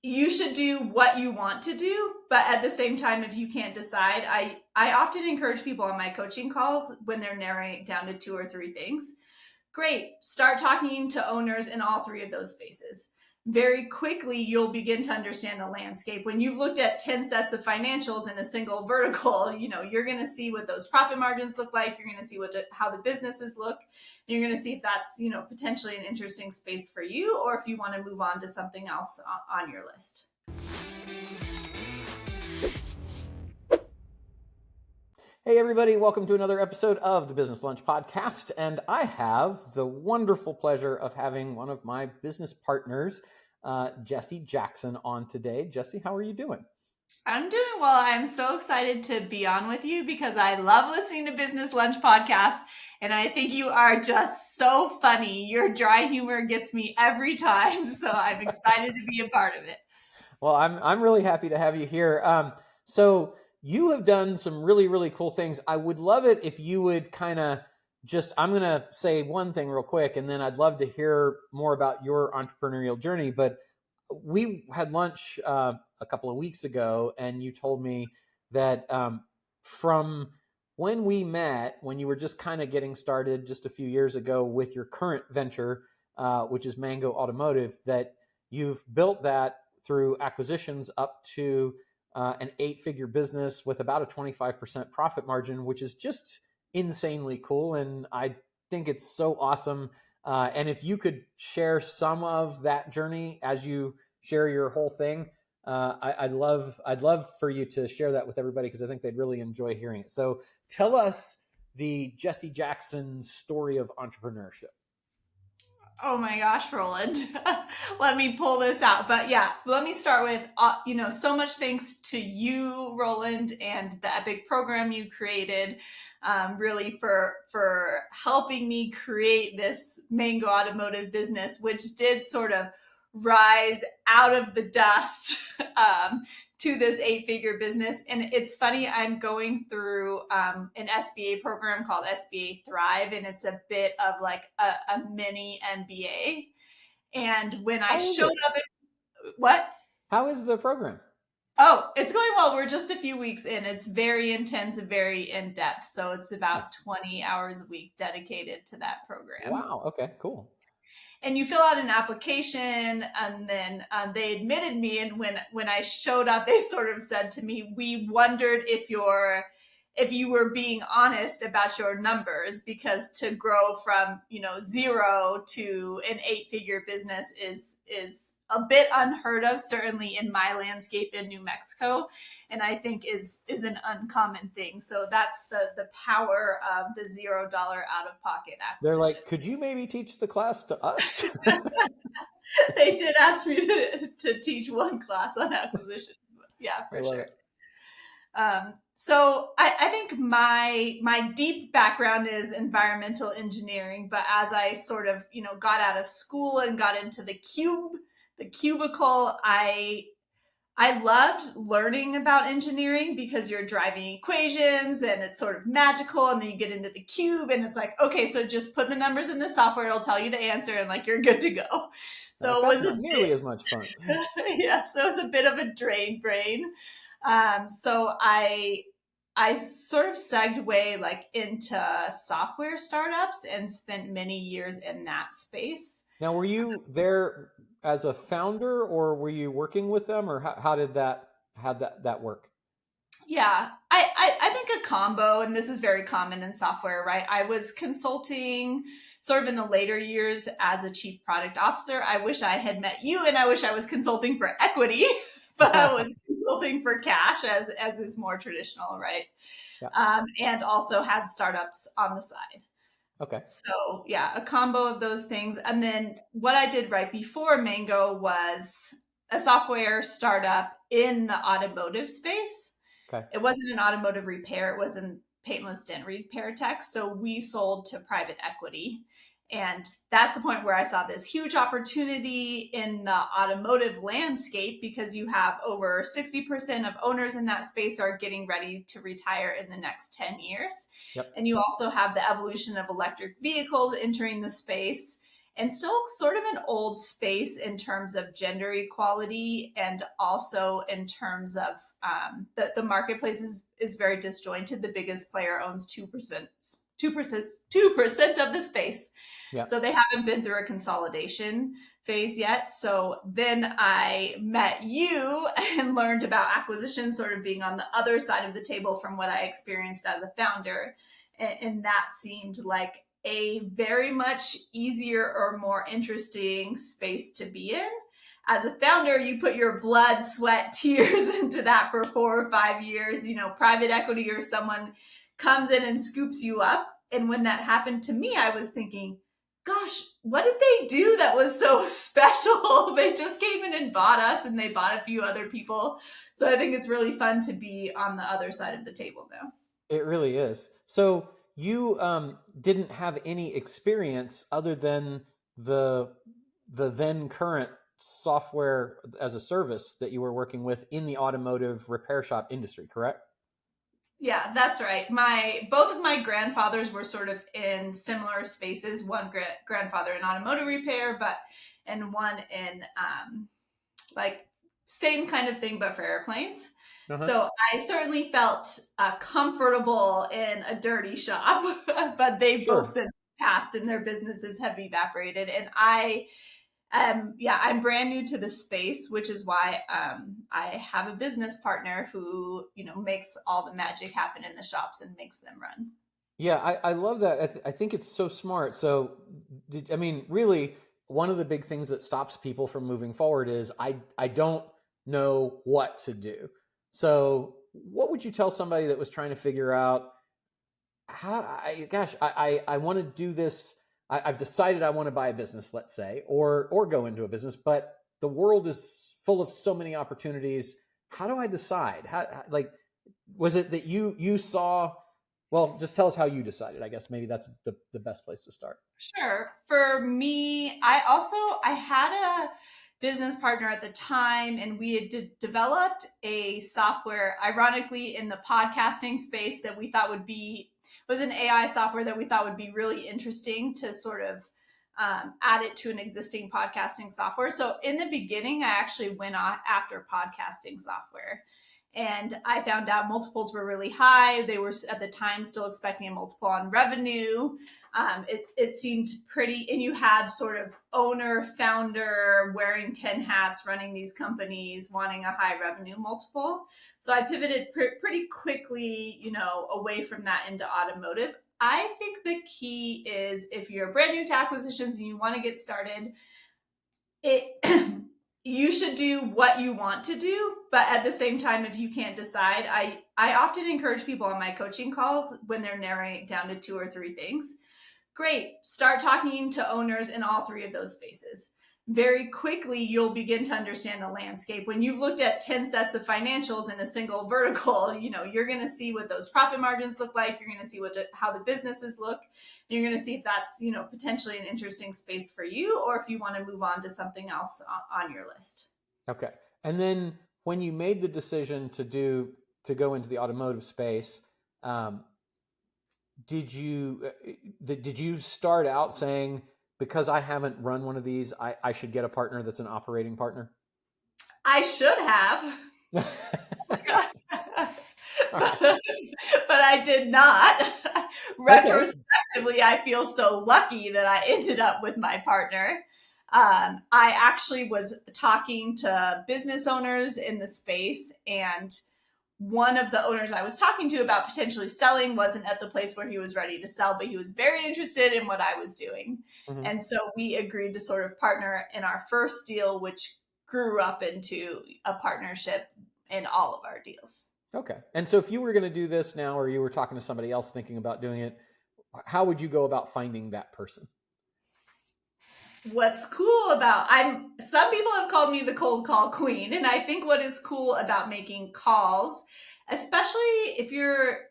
you should do what you want to do, but at the same time, if you can't decide, I often encourage people on my coaching calls when they're narrowing it down to 2 or 3 things. Great. Start talking to owners in all 3 of those spaces. Very quickly, you'll begin to understand the landscape. When you've looked at 10 sets of financials in a single vertical, you're going to see what those profit margins look like. You're going to see how the businesses look. And you're going to see if that's, potentially an interesting space for you, or if you want to move on to something else on your list. Hey everybody, welcome to another episode of the Business Lunch Podcast, and I have the wonderful pleasure of having one of my business partners, Jesse Jackson, on today. Jesse, how are you doing? I'm doing well. I'm so excited to be on with you because I love listening to Business Lunch Podcasts, and I think you are just so funny. Your dry humor gets me every time, so I'm excited to be a part of it. Well, I'm really happy to have you here. So you have done some really, really cool things. I would love it if you would kind of I'm going to say one thing real quick, and then I'd love to hear more about your entrepreneurial journey. But we had lunch a couple of weeks ago, and you told me that from when we met, when you were just kind of getting started just a few years ago with your current venture, which is Mango Automotive, that you've built that through acquisitions up to an 8-figure business with about a 25% profit margin, which is just insanely cool. And I think it's so awesome. And if you could share some of that journey as you share your whole thing, I'd love for you to share that with everybody, because I think they'd really enjoy hearing it. So tell us the Jesse Jackson story of entrepreneurship. Oh my gosh, Roland. Let me pull this out. But yeah, let me start with, so much thanks to you, Roland, and the epic program you created, really for helping me create this Mango Automotive business, which did sort of rise out of the dust to this 8-figure business. And it's funny, I'm going through an SBA program called SBA Thrive, and it's a bit of like a mini MBA. And when I showed up what? How is the program? Oh, it's going well. We're just a few weeks in. It's very intense and very in-depth. So it's about 20 hours a week dedicated to that program. Wow. Okay, cool. And you fill out an application, and then they admitted me. And when I showed up, they sort of said to me, we wondered if you were being honest about your numbers, because to grow from 0 to an 8-figure business is a bit unheard of, certainly in my landscape in New Mexico, and I think is an uncommon thing. So that's the power of the $0 out of pocket acquisition. They're like, could you maybe teach the class to us? They did ask me to teach one class on acquisition. Yeah, for sure. So I think my deep background is environmental engineering, but as I sort of, got out of school and got into the cubicle, I loved learning about engineering, because you're driving equations and it's sort of magical. And then you get into the cube and it's like, okay, so just put the numbers in the software. It'll tell you the answer, and like, you're good to go. So it was nearly as much fun. Yeah. So it was a bit of a drain brain. So I sort of segued like into software startups and spent many years in that space. Now, were you there as a founder, or were you working with them, or how did that work? Yeah, I think a combo, and this is very common in software, right? I was consulting sort of in the later years as a chief product officer. I wish I had met you, and I wish I was consulting for equity, but I was consulting for cash, as is more traditional, right? Yeah. And also had startups on the side. Okay. So yeah, a combo of those things. And then what I did right before Mango was a software startup in the automotive space. Okay. It wasn't an automotive repair. It was in paintless dent repair tech. So we sold to private equity. And that's the point where I saw this huge opportunity in the automotive landscape, because you have over 60% of owners in that space are getting ready to retire in the next 10 years. Yep. And you also have the evolution of electric vehicles entering the space. and still sort of an old space in terms of gender equality, and also in terms of the marketplace is very disjointed. The biggest player owns 2% of the space. Yeah. So they haven't been through a consolidation phase yet. So then I met you and learned about acquisition, sort of being on the other side of the table from what I experienced as a founder. And that seemed like a very much easier or more interesting space to be in. As a founder, you put your blood, sweat, tears into that for 4 or 5 years. Private equity or someone comes in and scoops you up. And when that happened to me, I was thinking, gosh, what did they do that was so special? They just came in and bought us, and they bought a few other people. So I think it's really fun to be on the other side of the table now. It really is. So you didn't have any experience other than the then current software as a service that you were working with in the automotive repair shop industry, correct? Yeah, that's right. Both of my grandfathers were sort of in similar spaces. One grandfather in automotive repair, and one in like same kind of thing, but for airplanes. Uh-huh. So I certainly felt comfortable in a dirty shop, but they both Sure. since passed and their businesses have evaporated. And I'm brand new to the space, which is why I have a business partner who, makes all the magic happen in the shops and makes them run. Yeah, I love that. I think it's so smart. So, really, one of the big things that stops people from moving forward is I don't know what to do. So, what would you tell somebody that was trying to figure out I want to do this. I've decided I want to buy a business, let's say, or go into a business, but the world is full of so many opportunities. How do I decide? Was it that you saw? Well, just tell us how you decided. I guess maybe that's the best place to start. Sure. For me, I had a business partner at the time, and we had developed a software, ironically, in the podcasting space that we thought was an AI software that we thought would be really interesting to sort of add it to an existing podcasting software. So in the beginning, I actually went after podcasting software. And I found out multiples were really high. They were at the time still expecting a multiple on revenue. It seemed pretty, and you had sort of owner, founder, wearing 10 hats, running these companies, wanting a high revenue multiple. So I pivoted pretty quickly, away from that into automotive. I think the key is, if you're brand new to acquisitions and you want to get started, you should do what you want to do, but at the same time, if you can't decide, I often encourage people on my coaching calls, when they're narrowing it down to 2 or 3 things, great, start talking to owners in all 3 of those spaces. Very quickly, you'll begin to understand the landscape. When you've looked at 10 sets of financials in a single vertical, you're going to see what those profit margins look like. You're going to see how the businesses look. And you're going to see if that's, potentially an interesting space for you, or if you want to move on to something else on your list. Okay. And then when you made the decision to go into the automotive space, did you start out saying, because I haven't run one of these, I should get a partner that's an operating partner? I should have. but I did not. Retrospectively, I feel so lucky that I ended up with my partner. I actually was talking to business owners in the space, and one of the owners I was talking to about potentially selling wasn't at the place where he was ready to sell, but he was very interested in what I was doing. Mm-hmm. And so we agreed to sort of partner in our first deal, which grew up into a partnership in all of our deals. Okay. And so if you were going to do this now, or you were talking to somebody else thinking about doing it, how would you go about finding that person? What's cool about, some people have called me the cold call queen. And I think what is cool about making calls, especially if you're,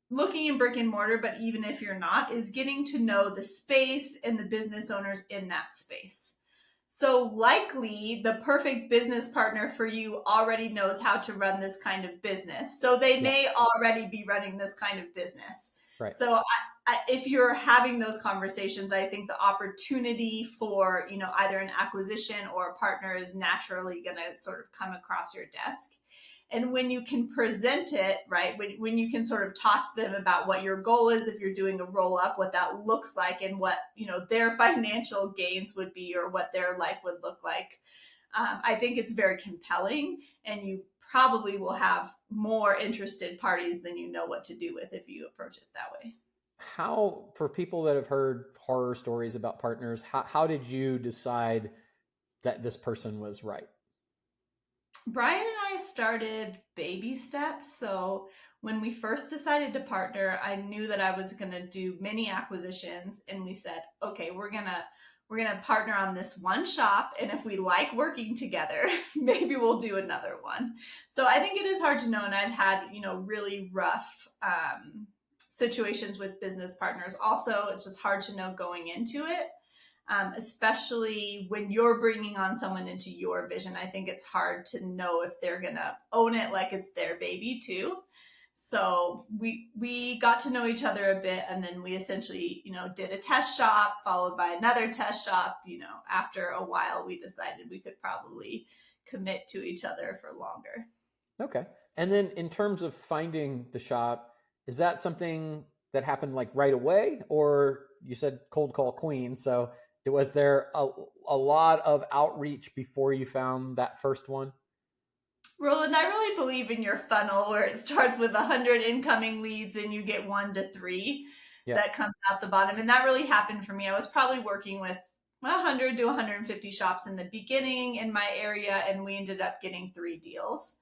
looking in brick and mortar, but even if you're not, is getting to know the space and the business owners in that space. So likely the perfect business partner for you already knows how to run this kind of business. So they may already be running this kind of business. Right. So if you're having those conversations, I think the opportunity for, either an acquisition or a partner is naturally going to sort of come across your desk. And when you can present it, right, when you can sort of talk to them about what your goal is, if you're doing a roll up, what that looks like and what, their financial gains would be or what their life would look like, I think it's very compelling, and you probably will have more interested parties than you know what to do with if you approach it that way. How, for people that have heard horror stories about partners, how did you decide that this person was right? Brian and I started baby steps. So when we first decided to partner, I knew that I was going to do many acquisitions, and we said, okay, we're going to partner on this one shop, and if we like working together, maybe we'll do another one. So I think it is hard to know, and I've had, really rough situations with business partners. Also, it's just hard to know going into it. Especially when you're bringing on someone into your vision. I think it's hard to know if they're going to own it like it's their baby too. So we got to know each other a bit, and then we essentially, did a test shop followed by another test shop. After a while, we decided we could probably commit to each other for longer. Okay. And then in terms of finding the shop, is that something that happened like right away, or you said cold call queen? So was there a lot of outreach before you found that first one? Roland, I really believe in your funnel where it starts with 100 incoming leads and you get 1 to 3 that comes out the bottom. And that really happened for me. I was probably working with 100 to 150 shops in the beginning in my area, and we ended up getting 3 deals.